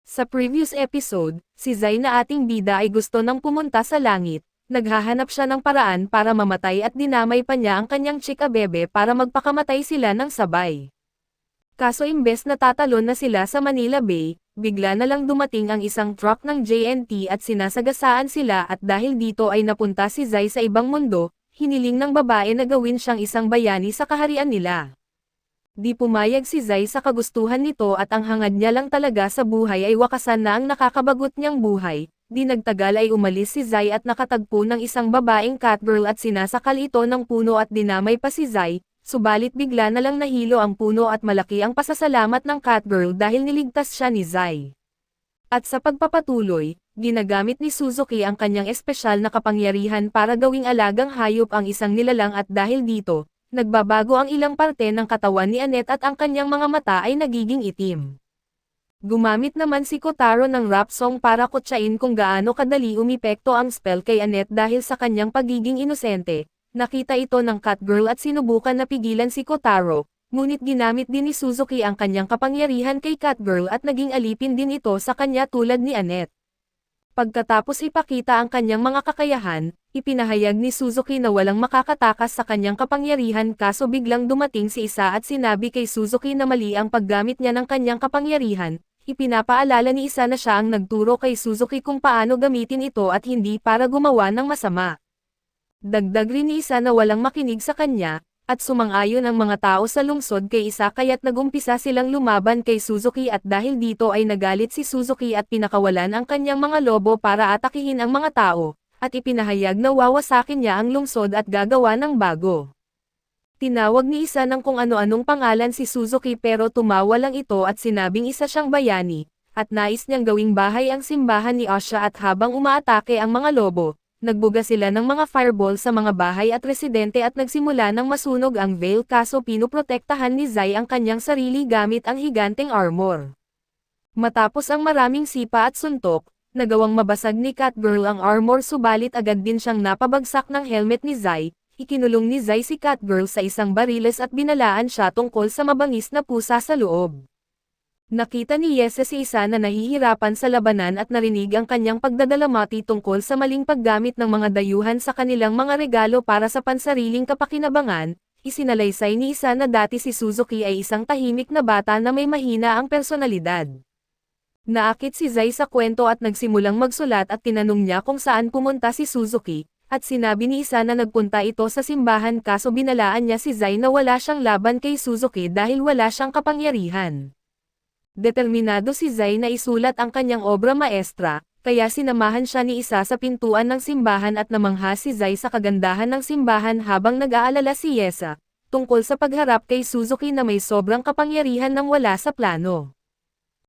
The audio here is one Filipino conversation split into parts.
Sa previous episode, si Zai na ating bida ay gusto nang pumunta sa langit, naghahanap siya ng paraan para mamatay at dinamay pa niya ang kanyang chika bebe para magpakamatay sila ng sabay. Kaso imbes na tatalon na sila sa Manila Bay, bigla na lang dumating ang isang truck ng JNT at sinasagasaan sila at dahil dito ay napunta si Zai sa ibang mundo, hiniling ng babae na gawin siyang isang bayani sa kaharian nila. Di pumayag si Zai sa kagustuhan nito at ang hangad niya lang talaga sa buhay ay wakasan na ang nakakabagot niyang buhay. Di nagtagal ay umalis si Zai at nakatagpo ng isang babaeng catgirl at sinasakal ito ng puno at dinamay pa si Zai, subalit bigla na lang nahilo ang puno at malaki ang pasasalamat ng catgirl dahil niligtas siya ni Zai. At sa pagpapatuloy, ginagamit ni Suzuki ang kanyang espesyal na kapangyarihan para gawing alagang hayop ang isang nilalang at dahil dito, nagbabago ang ilang parte ng katawan ni Annette at ang kanyang mga mata ay nagiging itim. Gumamit naman si Kotaro ng rap song para kutsain kung gaano kadali umipekto ang spell kay Annette dahil sa kanyang pagiging inosente. Nakita ito ng Catgirl at sinubukan na pigilan si Kotaro, ngunit ginamit din ni Suzuki ang kanyang kapangyarihan kay Catgirl at naging alipin din ito sa kanya tulad ni Annette. Pagkatapos ipakita ang kanyang mga kakayahan, ipinahayag ni Suzuki na walang makakatakas sa kanyang kapangyarihan kaso biglang dumating si Isa at sinabi kay Suzuki na mali ang paggamit niya ng kanyang kapangyarihan, ipinapaalala ni Isa na siya ang nagturo kay Suzuki kung paano gamitin ito at hindi para gumawa ng masama. Dagdag rin ni Isa na walang makinig sa kanya, at sumang-ayon ang mga tao sa lungsod kay Isa kaya't nagumpisa silang lumaban kay Suzuki at dahil dito ay nagalit si Suzuki at pinakawalan ang kanyang mga lobo para atakihin ang mga tao, at ipinahayag na wawasakin niya ang lungsod at gagawa ng bago. Tinawag ni Isa ng kung ano-anong pangalan si Suzuki pero tumawa lang ito at sinabing isa siyang bayani, at nais niyang gawing bahay ang simbahan ni Asha at habang umaatake ang mga lobo, nagbuga sila ng mga fireball sa mga bahay at residente at nagsimula ng masunog ang veil kaso pinuprotektahan ni Zai ang kanyang sarili gamit ang higanteng armor. Matapos ang maraming sipa at suntok, nagawang mabasag ni Catgirl ang armor subalit agad din siyang napabagsak ng helmet ni Zai, ikinulong ni Zai si Catgirl sa isang bariles at binalaan siya tungkol sa mabangis na pusa sa loob. Nakita ni Yesa si Isa na nahihirapan sa labanan at narinig ang kanyang pagdadalamati tungkol sa maling paggamit ng mga dayuhan sa kanilang mga regalo para sa pansariling kapakinabangan. Isinalaysay ni Isa na dati si Suzuki ay isang tahimik na bata na may mahina ang personalidad. Naakit si Zai sa kwento at nagsimulang magsulat at tinanong niya kung saan pumunta si Suzuki, at sinabi ni Isa na nagpunta ito sa simbahan kaso binalaan niya si Zai na wala siyang laban kay Suzuki dahil wala siyang kapangyarihan. Determinado si Zai na isulat ang kanyang obra maestra, kaya sinamahan siya ni Isa sa pintuan ng simbahan at namangha si Zai sa kagandahan ng simbahan habang nag-aalala si Yesa, tungkol sa pagharap kay Suzuki na may sobrang kapangyarihan nang wala sa plano.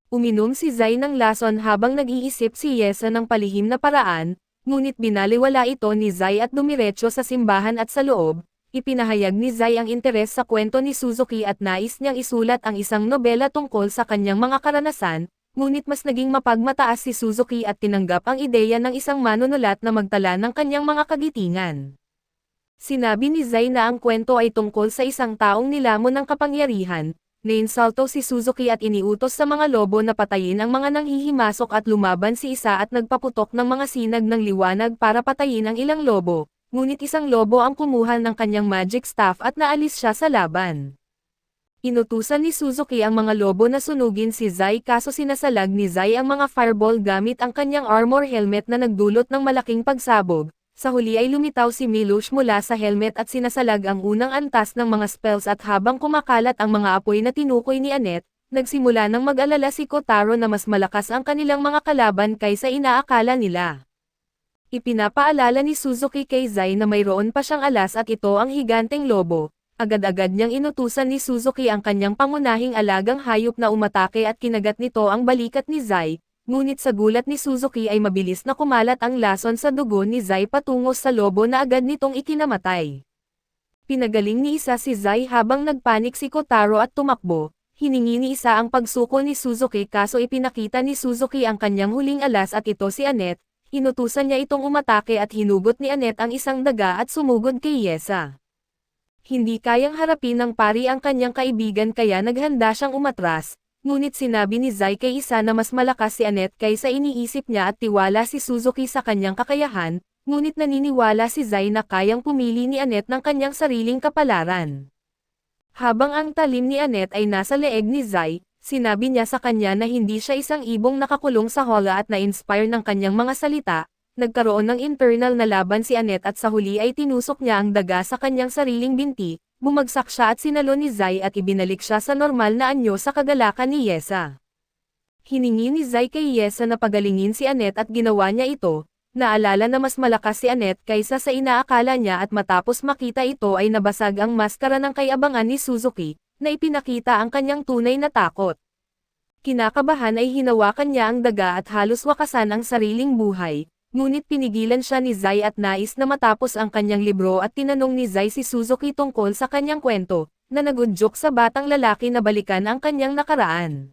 Uminom si Zai ng lason habang nag-iisip si Yesa ng palihim na paraan, ngunit binaliwala ito ni Zai at dumiretso sa simbahan at sa loob. Ipinahayag ni Zai ang interes sa kwento ni Suzuki at nais niyang isulat ang isang nobela tungkol sa kanyang mga karanasan, ngunit mas naging mapagmataas si Suzuki at tinanggap ang ideya ng isang manunulat na magtala ng kanyang mga kagitingan. Sinabi ni Zai na ang kwento ay tungkol sa isang taong nilamon ng kapangyarihan, nainsulto si Suzuki at iniutos sa mga lobo na patayin ang mga nanghihimasok at lumaban si Isa at nagpaputok ng mga sinag ng liwanag para patayin ang ilang lobo. Ngunit isang lobo ang kumuha ng kanyang magic staff at naalis siya sa laban. Inutusan ni Suzuki ang mga lobo na sunugin si Zai kaso sinasalag ni Zai ang mga fireball gamit ang kanyang armor helmet na nagdulot ng malaking pagsabog. Sa huli ay lumitaw si Milush mula sa helmet at sinasalag ang unang antas ng mga spells at habang kumakalat ang mga apoy na tinukoy ni Annette, nagsimula ng mag-alala si Kotaro na mas malakas ang kanilang mga kalaban kaysa inaakala nila. Ipinapaalala ni Suzuki kay Zai na mayroon pa siyang alas at ito ang higanteng lobo. Agad-agad niyang inutusan ni Suzuki ang kanyang pangunahing alagang hayop na umatake at kinagat nito ang balikat ni Zai, ngunit sa gulat ni Suzuki ay mabilis na kumalat ang lason sa dugo ni Zai patungo sa lobo na agad nitong ikinamatay. Pinagaling ni Isa si Zai habang nagpanik si Kotaro at tumakbo. Hiningi ni Isa ang pagsuko ni Suzuki kaso ipinakita ni Suzuki ang kanyang huling alas at ito si Annette. Inutusan niya itong umatake at hinugot ni Annette ang isang daga at sumugod kay Yesa. Hindi kayang harapin ng pari ang kanyang kaibigan kaya naghanda siyang umatras, ngunit sinabi ni Zai kay isa na mas malakas si Annette kaysa iniisip niya at tiwala si Suzuki sa kanyang kakayahan, ngunit naniniwala si Zai na kayang pumili ni Annette ng kanyang sariling kapalaran. Habang ang talim ni Annette ay nasa leeg ni Zai, sinabi niya sa kanya na hindi siya isang ibong nakakulong sa hola at na-inspire ng kanyang mga salita. Nagkaroon ng internal na laban si Annette at sa huli ay tinusok niya ang daga sa kanyang sariling binti, bumagsak siya at sinalo ni Zai at ibinalik siya sa normal na anyo sa kagalakan ni Yesa. Hiningi ni Zai kay Yesa na pagalingin si Annette at ginawa niya ito. Naalala na mas malakas si Annette kaysa sa inaakala niya at matapos makita ito ay nabasag ang maskara ng kay-abangan ni Suzuki, na ipinakita ang kanyang tunay na takot. Kinakabahan ay hinawakan niya ang daga at halos wakasan ang sariling buhay, ngunit pinigilan siya ni Zai at nais na matapos ang kanyang libro at tinanong ni Zai si Suzuki tungkol sa kanyang kwento, na nagudyok sa batang lalaki na balikan ang kanyang nakaraan.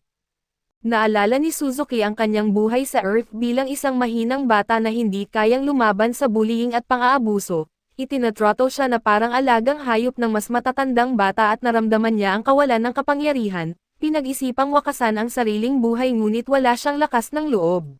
Naalala ni Suzuki ang kanyang buhay sa Earth bilang isang mahinang bata na hindi kayang lumaban sa bullying at pang-aabuso. Itinatrato siya na parang alagang hayop ng mas matatandang bata at naramdaman niya ang kawalan ng kapangyarihan, pinag-isipang wakasan ang sariling buhay ngunit wala siyang lakas ng loob.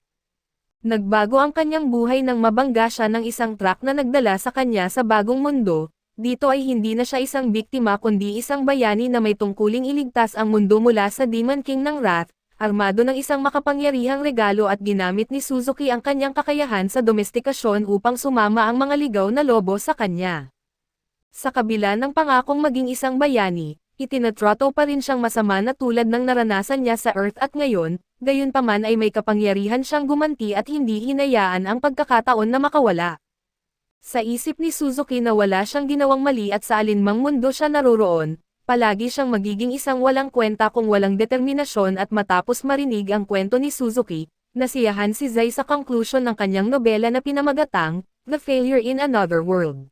Nagbago ang kanyang buhay nang mabangga siya ng isang truck na nagdala sa kanya sa bagong mundo. Dito ay hindi na siya isang biktima kundi isang bayani na may tungkuling iligtas ang mundo mula sa Demon King ng Wrath. Armado ng isang makapangyarihang regalo at ginamit ni Suzuki ang kanyang kakayahan sa domestikasyon upang sumama ang mga ligaw na lobo sa kanya. Sa kabila ng pangakong maging isang bayani, itinatrato pa rin siyang masama na tulad ng naranasan niya sa Earth at ngayon, gayunpaman ay may kapangyarihan siyang gumanti at hindi hinayaan ang pagkakataon na makawala. Sa isip ni Suzuki na wala siyang ginawang mali at sa alinmang mundo siya naroroon, palagi siyang magiging isang walang kwenta kung walang determinasyon at matapos marinig ang kwento ni Suzuki, nasiyahan si Zai sa conclusion ng kanyang nobela na pinamagatang, The Failure in Another World.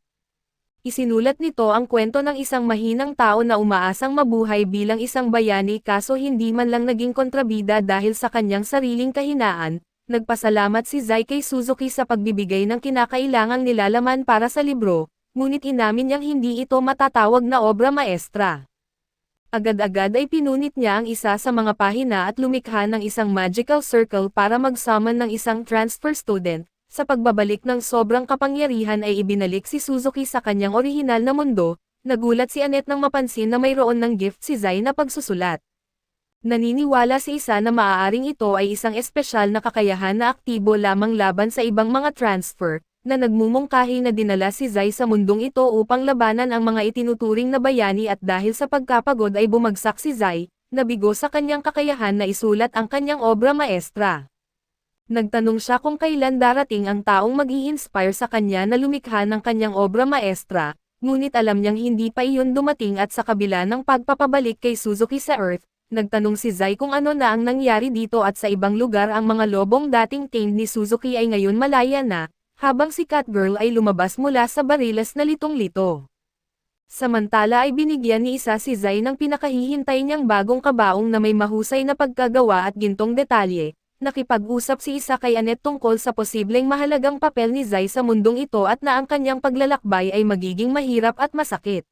Isinulat nito ang kwento ng isang mahinang tao na umaasang mabuhay bilang isang bayani kaso hindi man lang naging kontrabida dahil sa kanyang sariling kahinaan. Nagpasalamat si Zai kay Suzuki sa pagbibigay ng kinakailangang nilalaman para sa libro, ngunit inamin niyang hindi ito matatawag na obra maestra. Agad-agad ay pinunit niya ang isa sa mga pahina at lumikha ng isang magical circle para mag-summon ng isang transfer student. Sa pagbabalik ng sobrang kapangyarihan ay ibinalik si Suzuki sa kanyang orihinal na mundo. Nagulat si Annette nang mapansin na mayroon ng gift si Zai na pagsusulat. Naniniwala si isa na maaaring ito ay isang espesyal na kakayahan na aktibo lamang laban sa ibang mga transfer, na nagmumungkahi na dinala si Zai sa mundong ito upang labanan ang mga itinuturing na bayani at dahil sa pagkapagod ay bumagsak si Zai, nabigo sa kanyang kakayahan na isulat ang kanyang obra maestra. Nagtanong siya kung kailan darating ang taong mag-i-inspire sa kanya na lumikha ng kanyang obra maestra, ngunit alam niyang hindi pa iyon dumating at sa kabila ng pagpapabalik kay Suzuki sa Earth, nagtanong si Zai kung ano na ang nangyari dito at sa ibang lugar ang mga lobong dating tamed ni Suzuki ay ngayon malaya na, habang si Catgirl ay lumabas mula sa bariles na litong-lito. Samantala ay binigyan ni isa si Zai ng pinakahihintay niyang bagong kabaong na may mahusay na pagkagawa at gintong detalye. Nakipag-usap si isa kay Annette tungkol sa posibleng mahalagang papel ni Zai sa mundong ito at na ang kanyang paglalakbay ay magiging mahirap at masakit.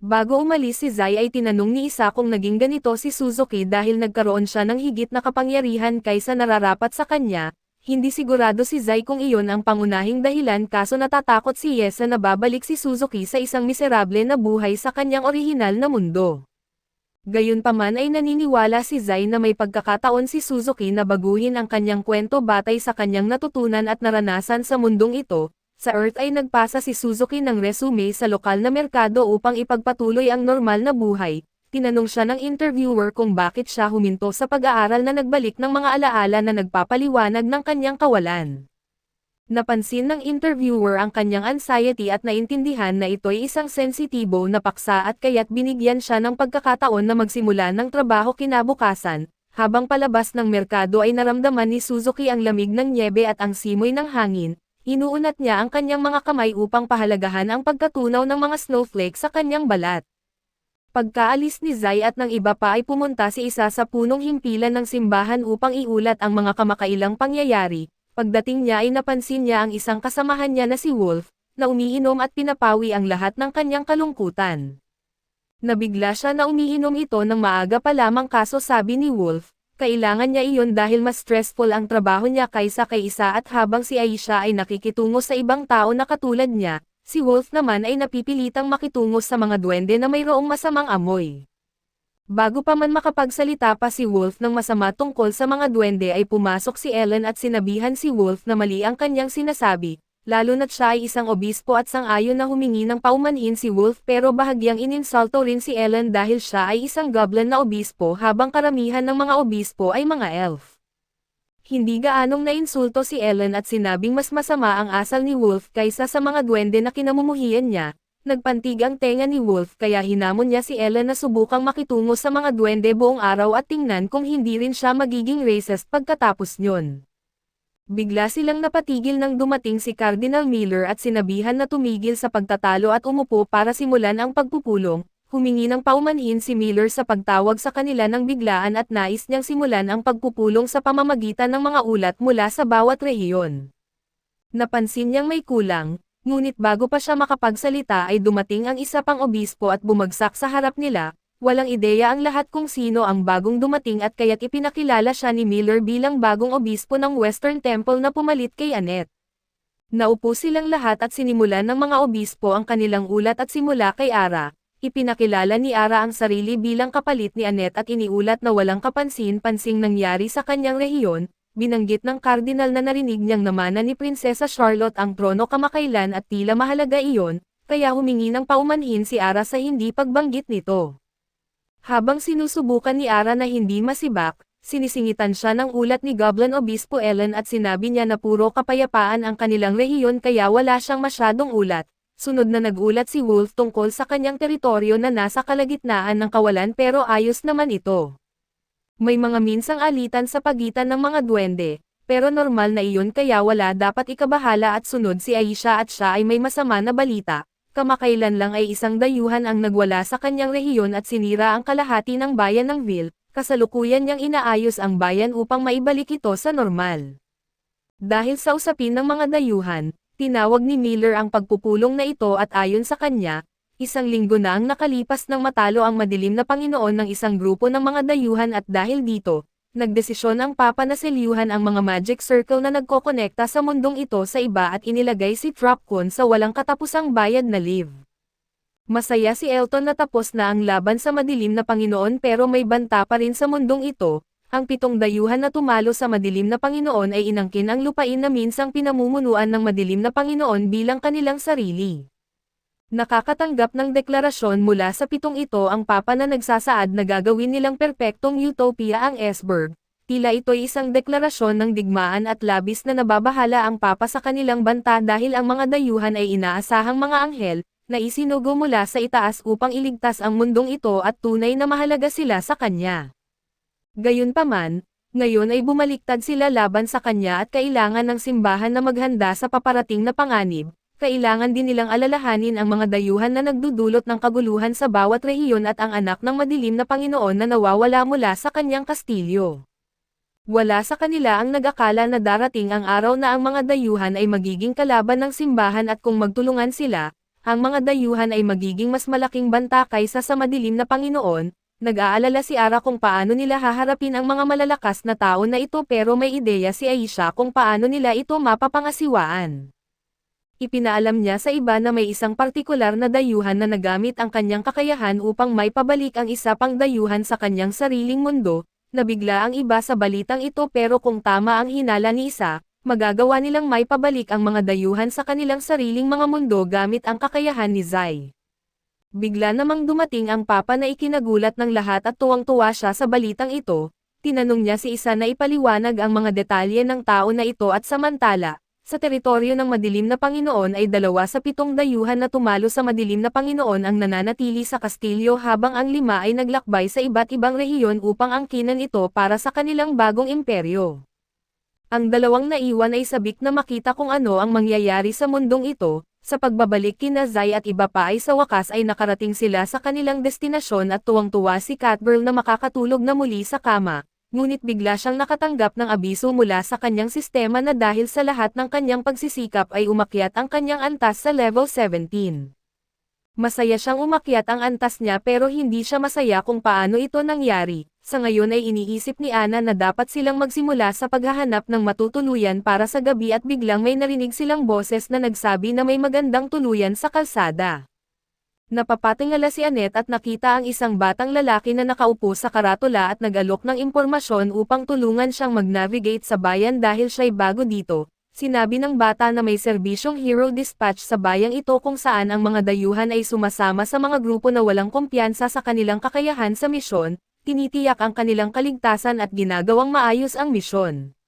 Bago umalis si Zai ay tinanong ni isa kung naging ganito si Suzuki dahil nagkaroon siya ng higit na kapangyarihan kaysa nararapat sa kanya. Hindi sigurado si Zai kung iyon ang pangunahing dahilan kaso natatakot si Yesa na babalik si Suzuki sa isang miserable na buhay sa kanyang orihinal na mundo. Gayunpaman ay naniniwala si Zai na may pagkakataon si Suzuki na baguhin ang kanyang kwento batay sa kanyang natutunan at naranasan sa mundong ito. Sa Earth ay nagpasa si Suzuki ng resume sa lokal na merkado upang ipagpatuloy ang normal na buhay. Tinanong siya ng interviewer kung bakit siya huminto sa pag-aaral na nagbalik ng mga alaala na nagpapaliwanag ng kanyang kawalan. Napansin ng interviewer ang kanyang anxiety at naintindihan na ito'y isang sensitibo na paksa at kaya't binigyan siya ng pagkakataon na magsimula ng trabaho kinabukasan. Habang palabas ng merkado ay naramdaman ni Suzuki ang lamig ng nyebe at ang simoy ng hangin. Inuunat niya ang kanyang mga kamay upang pahalagahan ang pagkatunaw ng mga snowflake sa kanyang balat. Pagkaalis ni Zai at ng iba pa ay pumunta si isa sa punong himpilan ng simbahan upang iulat ang mga kamakailang pangyayari. Pagdating niya ay napansin niya ang isang kasamahan niya na si Wolf, na umiinom at pinapawi ang lahat ng kanyang kalungkutan. Nabigla siya na umiinom ito ng maaga pa lamang kaso sabi ni Wolf, kailangan niya iyon dahil mas stressful ang trabaho niya kaysa kay isa at habang si Aisha ay nakikitungo sa ibang tao na katulad niya, si Wolf naman ay napipilitang makitungo sa mga duwende na mayroong masamang amoy. Bago pa man makapagsalita pa si Wolf ng masama tungkol sa mga duwende ay pumasok si Ellen at sinabihan si Wolf na mali ang kanyang sinasabi, lalo na't siya ay isang obispo at sang-ayon na humingi ng paumanhin si Wolf pero bahagyang ininsulto rin si Ellen dahil siya ay isang goblin na obispo habang karamihan ng mga obispo ay mga elf. Hindi gaanong nainsulto si Ellen at sinabing mas masama ang asal ni Wolf kaysa sa mga duwende na kinamumuhian niya. Nagpantig ang tenga ni Wolf kaya hinamon niya si Ellen na subukang makitungo sa mga duwende buong araw at tingnan kung hindi rin siya magiging racist pagkatapos nyon. Bigla silang napatigil nang dumating si Cardinal Miller at sinabihan na tumigil sa pagtatalo at umupo para simulan ang pagpupulong. Humingi ng paumanhin si Miller sa pagtawag sa kanila ng biglaan at nais niyang simulan ang pagpupulong sa pamamagitan ng mga ulat mula sa bawat rehiyon. Napansin niyang may kulang, ngunit bago pa siya makapagsalita ay dumating ang isa pang obispo at bumagsak sa harap nila. Walang ideya ang lahat kung sino ang bagong dumating at kaya't ipinakilala siya ni Miller bilang bagong obispo ng Western Temple na pumalit kay Annette. Naupo silang lahat at sinimulan ng mga obispo ang kanilang ulat at simula kay Ara. Ipinakilala ni Ara ang sarili bilang kapalit ni Annette at iniulat na walang kapansin-pansing nangyari sa kanyang rehiyon. Binanggit ng kardinal na narinig niyang namana ni Prinsesa Charlotte ang trono kamakailan at tila mahalaga iyon, kaya humingi ng paumanhin si Ara sa hindi pagbanggit nito. Habang sinusubukan ni Ara na hindi masibak, sinisingitan siya ng ulat ni Goblin Obispo Ellen at sinabi niya na puro kapayapaan ang kanilang rehiyon kaya wala siyang masyadong ulat. Sunod na nagulat si Wolf tungkol sa kanyang teritoryo na nasa kalagitnaan ng kawalan pero ayos naman ito. May mga minsang alitan sa pagitan ng mga duwende, pero normal na iyon kaya wala dapat ikabahala at sunod si Aisha at siya ay may masama na balita. Kamakailan lang ay isang dayuhan ang nagwala sa kanyang rehiyon at sinira ang kalahati ng bayan ng Ville, kasalukuyan niyang inaayos ang bayan upang maibalik ito sa normal. Dahil sa usapin ng mga dayuhan, tinawag ni Miller ang pagpupulong na ito at ayon sa kanya, isang linggo na ang nakalipas nang matalo ang madilim na Panginoon ng isang grupo ng mga dayuhan at dahil dito, nagdesisyon ang Papa na selyuhan ang mga magic circle na nagkokonekta sa mundong ito sa iba at inilagay si Tropcon sa walang katapusang bayad na live. Masaya si Elton na tapos na ang laban sa madilim na Panginoon pero may banta pa rin sa mundong ito. Ang 7 dayuhan na tumalo sa madilim na Panginoon ay inangkin ang lupain na minsang pinamumunuan ng madilim na Panginoon bilang kanilang sarili. Nakakatanggap ng deklarasyon mula sa 7 ito ang Papa na nagsasaad na gagawin nilang perpektong utopia ang Esberg. Tila ito'y isang deklarasyon ng digmaan at labis na nababahala ang Papa sa kanilang banta dahil ang mga dayuhan ay inaasahang mga anghel, na isinugo mula sa itaas upang iligtas ang mundong ito at tunay na mahalaga sila sa kanya. Gayunpaman, ngayon ay bumaliktad sila laban sa kanya at kailangan ng simbahan na maghanda sa paparating na panganib. Kailangan din nilang alalahanin ang mga dayuhan na nagdudulot ng kaguluhan sa bawat rehiyon at ang anak ng madilim na Panginoon na nawawala mula sa kanyang kastilyo. Wala sa kanila ang nag-akala na darating ang araw na ang mga dayuhan ay magiging kalaban ng simbahan at kung magtulungan sila, ang mga dayuhan ay magiging mas malaking banta kaysa sa madilim na Panginoon. Nag-aalala si Ara kung paano nila haharapin ang mga malalakas na tao na ito pero may ideya si Aisha kung paano nila ito mapapangasiwaan. Ipinaalam niya sa iba na may isang partikular na dayuhan na nagamit ang kanyang kakayahan upang maipabalik ang isa pang dayuhan sa kanyang sariling mundo. Nabigla ang iba sa balitang ito pero kung tama ang hinala ni isa, magagawa nilang maipabalik ang mga dayuhan sa kanilang sariling mga mundo gamit ang kakayahan ni Zai. Bigla namang dumating ang Papa na ikinagulat ng lahat at tuwang-tuwa siya sa balitang ito. Tinanong niya si isa na ipaliwanag ang mga detalye ng tao na ito at samantala, sa teritoryo ng madilim na Panginoon ay 2 sa 7 dayuhan na tumalo sa madilim na Panginoon ang nananatili sa kastilyo habang ang 5 ay naglakbay sa iba't ibang rehiyon upang angkinan ito para sa kanilang bagong imperyo. Ang 2 naiwan ay sabik na makita kung ano ang mangyayari sa mundong ito. Sa pagbabalik kina Zai at iba pa ay sa wakas ay nakarating sila sa kanilang destinasyon at tuwang-tuwa si Catgirl na makakatulog na muli sa kama. Ngunit bigla siyang nakatanggap ng abiso mula sa kanyang sistema na dahil sa lahat ng kanyang pagsisikap ay umakyat ang kanyang antas sa level 17. Masaya siyang umakyat ang antas niya pero hindi siya masaya kung paano ito nangyari. Sa ngayon ay iniisip ni Ana na dapat silang magsimula sa paghahanap ng matutuluyan para sa gabi at biglang may narinig silang boses na nagsabi na may magandang tuluyan sa kalsada. Napapatingala si Annette at nakita ang isang batang lalaki na nakaupo sa karatula at nag-alok ng impormasyon upang tulungan siyang mag-navigate sa bayan dahil siya'y bago dito. Sinabi ng bata na may serbisyong hero dispatch sa bayang ito kung saan ang mga dayuhan ay sumasama sa mga grupo na walang kumpiyansa sa kanilang kakayahan sa misyon, tinitiyak ang kanilang kaligtasan at ginagawang maayos ang misyon.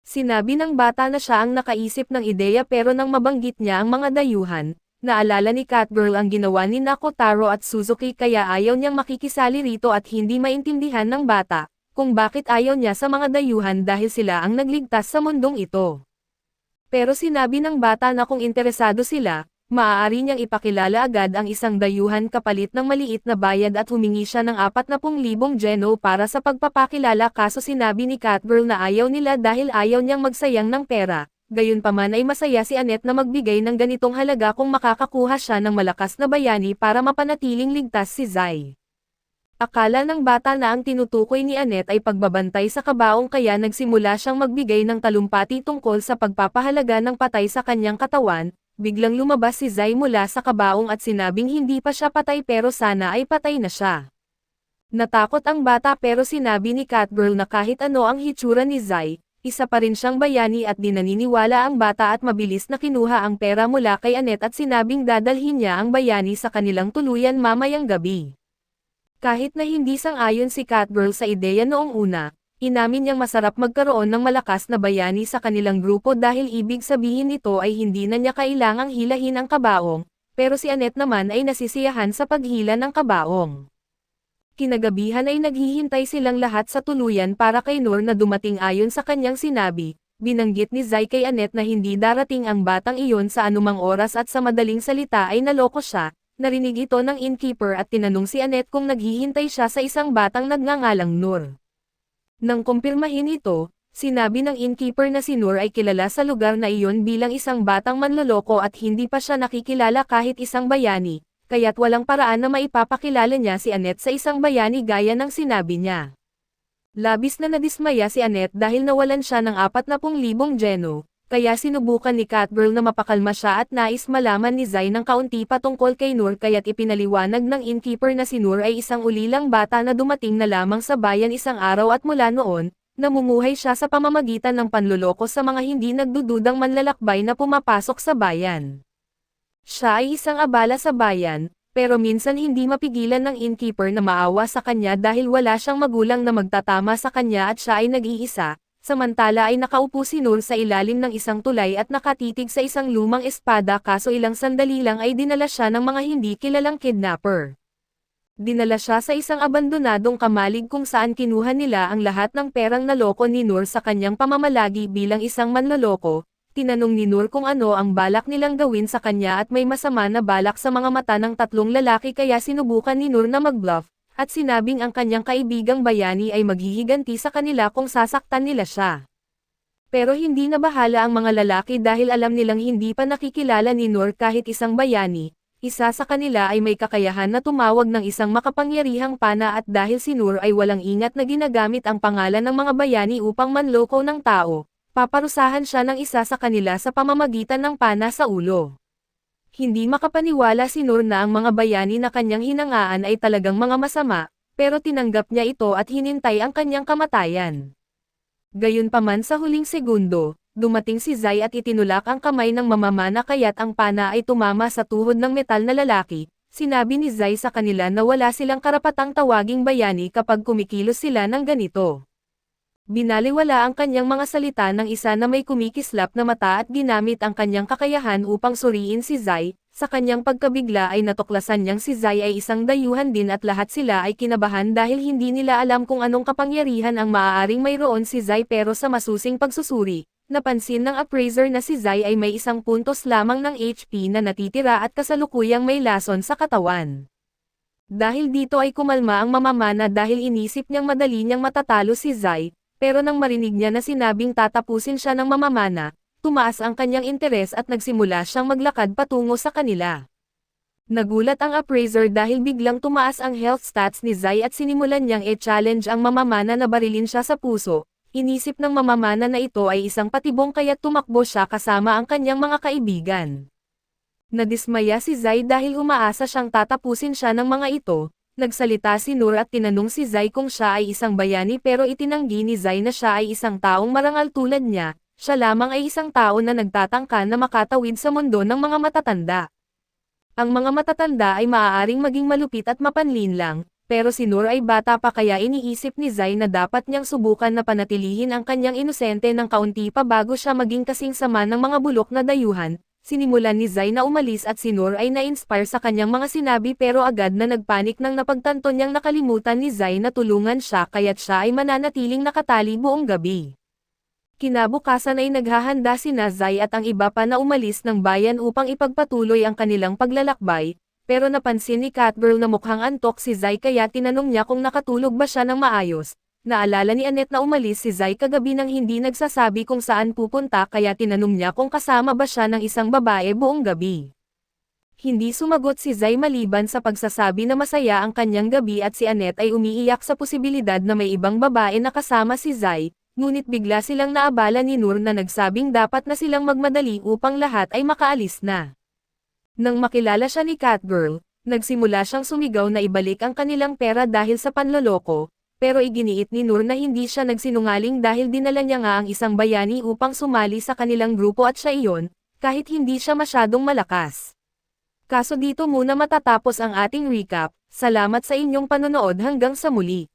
Sinabi ng bata na siya ang nakaisip ng ideya pero nang mabanggit niya ang mga dayuhan, naalala ni Catgirl ang ginawa ni Nakotaro at Suzuki kaya ayaw niyang makikisali rito at hindi maintindihan ng bata, kung bakit ayaw niya sa mga dayuhan dahil sila ang nagligtas sa mundong ito. Pero sinabi ng bata na kung interesado sila, maaari niyang ipakilala agad ang isang dayuhan kapalit ng maliit na bayad at humingi siya ng 40,000 geno para sa pagpapakilala kaso sinabi ni Catgirl na ayaw nila dahil ayaw niyang magsayang ng pera. Gayunpaman ay masaya si Annette na magbigay ng ganitong halaga kung makakakuha siya ng malakas na bayani para mapanatiling ligtas si Zai. Akala ng bata na ang tinutukoy ni Annette ay pagbabantay sa kabaong kaya nagsimula siyang magbigay ng talumpati tungkol sa pagpapahalaga ng patay sa kanyang katawan, biglang lumabas si Zai mula sa kabaong at sinabing hindi pa siya patay pero sana ay patay na siya. Natakot ang bata pero sinabi ni Catgirl na kahit ano ang hitsura ni Zai, isa pa rin siyang bayani at di naniniwala ang bata at mabilis na kinuha ang pera mula kay Annette at sinabing dadalhin niya ang bayani sa kanilang tuluyan mamayang gabi. Kahit na hindi sang-ayon si Catgirl sa ideya noong una, inamin niyang masarap magkaroon ng malakas na bayani sa kanilang grupo dahil ibig sabihin nito ay hindi na niya kailangang hilahin ang kabaong, pero si Annette naman ay nasisiyahan sa paghila ng kabaong. Kinagabihan ay naghihintay silang lahat sa tuluyan para kay Noor na dumating ayon sa kanyang sinabi, binanggit ni Zai kay Annette na hindi darating ang batang iyon sa anumang oras at sa madaling salita ay naloko siya. Narinig ito ng innkeeper at tinanong si Annette kung naghihintay siya sa isang batang nagngangalang Noor. Nang kumpirmahin ito, sinabi ng innkeeper na si Noor ay kilala sa lugar na iyon bilang isang batang manloloko at hindi pa siya nakikilala kahit isang bayani, kaya't walang paraan na maipapakilala niya si Annette sa isang bayani gaya ng sinabi niya. Labis na nadismaya si Annette dahil nawalan siya ng 40,000 geno. Kaya sinubukan ni Catgirl na mapakalma siya at nais malaman ni Zai ng kaunti patungkol kay Noor kaya't ipinaliwanag ng innkeeper na si Noor ay isang ulilang bata na dumating na lamang sa bayan isang araw at mula noon, namumuhay siya sa pamamagitan ng panloloko sa mga hindi nagdududang manlalakbay na pumapasok sa bayan. Siya ay isang abala sa bayan, pero minsan hindi mapigilan ng innkeeper na maawa sa kanya dahil wala siyang magulang na magtatama sa kanya at siya ay nag-iisa. Samantala ay nakaupo si Noor sa ilalim ng isang tulay at nakatitig sa isang lumang espada kaso ilang sandali lang ay dinala siya ng mga hindi kilalang kidnapper. Dinala siya sa isang abandonadong kamalig kung saan kinuha nila ang lahat ng perang naloko ni Noor sa kanyang pamamalagi bilang isang manloloko. Tinanong ni Noor kung ano ang balak nilang gawin sa kanya at may masama na balak sa mga mata ng tatlong lalaki kaya sinubukan ni Noor na mag-bluff. At sinabing ang kanyang kaibigang bayani ay maghihiganti sa kanila kung sasaktan nila siya. Pero hindi na bahala ang mga lalaki dahil alam nilang hindi pa nakikilala ni Noor kahit isang bayani, isa sa kanila ay may kakayahan na tumawag ng isang makapangyarihang pana at dahil si Noor ay walang ingat na ginagamit ang pangalan ng mga bayani upang manloko ng tao, paparusahan siya ng isa sa kanila sa pamamagitan ng pana sa ulo. Hindi makapaniwala si Noor na ang mga bayani na kanyang hinangaan ay talagang mga masama, pero tinanggap niya ito at hinintay ang kanyang kamatayan. Gayunpaman sa huling segundo, dumating si Zai at itinulak ang kamay ng mamamana kaya't ang pana ay tumama sa tuhod ng metal na lalaki. Sinabi ni Zai sa kanila na wala silang karapatang tawaging bayani kapag kumikilos sila ng ganito. Binaliwala ang kanyang mga salita ng isa na may kumikislap na mata at ginamit ang kanyang kakayahan upang suriin si Zai. Sa kanyang pagkabigla ay natuklasan niyang si Zai ay isang dayuhan din at lahat sila ay kinabahan dahil hindi nila alam kung anong kapangyarihan ang maaaring mayroon si Zai pero sa masusing pagsusuri, napansin ng appraiser na si Zai ay may 1 puntos lamang ng HP na natitira at kasalukuyang may lason sa katawan. Dahil dito ay kumalma ang mamamana dahil inisip niyang madali niyang matatalo si Zai. Pero nang marinig niya na sinabing tatapusin siya ng mamamana, tumaas ang kanyang interes at nagsimula siyang maglakad patungo sa kanila. Nagulat ang appraiser dahil biglang tumaas ang health stats ni Zai at sinimulan niyang e-challenge ang mamamana na barilin siya sa puso. Inisip ng mamamana na ito ay isang patibong kaya't tumakbo siya kasama ang kanyang mga kaibigan. Nadismaya si Zai dahil umaasa siyang tatapusin siya ng mga ito. Nagsalita si Noor at tinanong si Zai kung siya ay isang bayani pero itinanggi ni Zai na siya ay isang taong marangal tulad niya. Siya lamang ay isang tao na nagtatangka na makatawid sa mundo ng mga matatanda. Ang mga matatanda ay maaaring maging malupit at mapanlinlang, pero si Noor ay bata pa kaya iniisip ni Zai na dapat niyang subukan na panatilihin ang kanyang inosente ng kaunti pa bago siya maging kasing sama ng mga bulok na dayuhan. Sinimulan ni Zai na umalis at si Noor ay na-inspire sa kanyang mga sinabi pero agad na nagpanik nang napagtanto niyang nakalimutan ni Zai na tulungan siya kaya't siya ay mananatiling nakatali buong gabi. Kinabukasan ay naghahanda sina Zai at ang iba pa na umalis ng bayan upang ipagpatuloy ang kanilang paglalakbay, pero napansin ni Catgirl na mukhang antok si Zai kaya tinanong niya kung nakatulog ba siya ng maayos. Naalala ni Annette na umalis si Zai kagabi nang hindi nagsasabi kung saan pupunta kaya tinanong niya kung kasama ba siya ng isang babae buong gabi. Hindi sumagot si Zai maliban sa pagsasabi na masaya ang kanyang gabi at si Annette ay umiiyak sa posibilidad na may ibang babae na kasama si Zai. Ngunit bigla silang naabala ni Noor na nagsabing dapat na silang magmadali upang lahat ay makaalis na. Nang makilala siya ni Catgirl, nagsimula siyang sumigaw na ibalik ang kanilang pera dahil sa panloloko, pero iginiit ni Noor na hindi siya nagsinungaling dahil dinala niya nga ang isang bayani upang sumali sa kanilang grupo at siya iyon, kahit hindi siya masyadong malakas. Kaso dito muna matatapos ang ating recap, salamat sa inyong panonood hanggang sa muli.